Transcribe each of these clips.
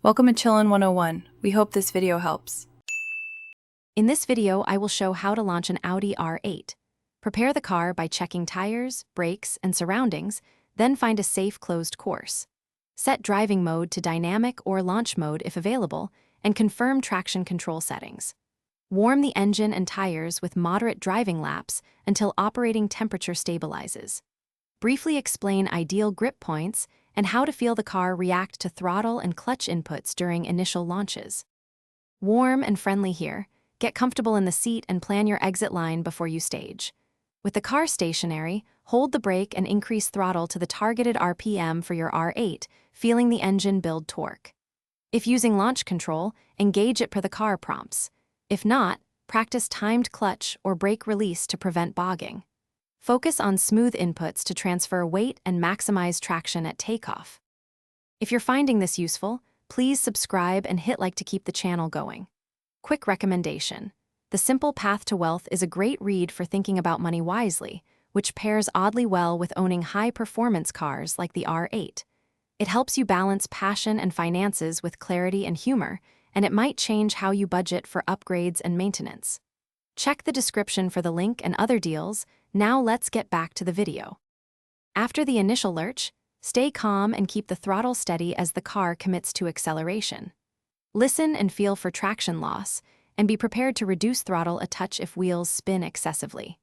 Welcome to Chillin' 101. We hope this video helps. In this video, I will show how to launch an Audi R8. Prepare the car by checking tires, brakes, and surroundings, then find a safe closed course. Set driving mode to dynamic or launch mode if available, and confirm traction control settings. Warm the engine and tires with moderate driving laps until operating temperature stabilizes. Briefly explain ideal grip points and how to feel the car react to throttle and clutch inputs during initial launches. Warm and friendly here. Get comfortable in the seat and plan your exit line before you stage. With the car stationary, hold the brake and increase throttle to the targeted RPM for your R8, feeling the engine build torque. If using launch control, engage it per the car prompts. If not, practice timed clutch or brake release to prevent bogging. Focus on smooth inputs to transfer weight and maximize traction at takeoff. If you're finding this useful, please subscribe and hit like to keep the channel going. Quick recommendation. The Simple Path to Wealth is a great read for thinking about money wisely, which pairs oddly well with owning high-performance cars like the R8. It helps you balance passion and finances with clarity and humor, and it might change how you budget for upgrades and maintenance. Check the description for the link and other deals. Now let's get back to the video. After the initial lurch, stay calm and keep the throttle steady as the car commits to acceleration. Listen and feel for traction loss, and be prepared to reduce throttle a touch if wheels spin excessively.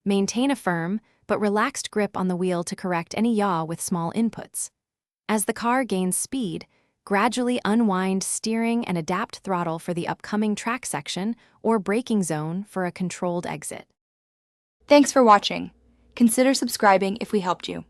Maintain a firm but relaxed grip on the wheel to correct any yaw with small inputs. As the car gains speed, gradually unwind steering and adapt throttle for the upcoming track section or braking zone for a controlled exit. Thanks for watching. Consider subscribing if we helped you.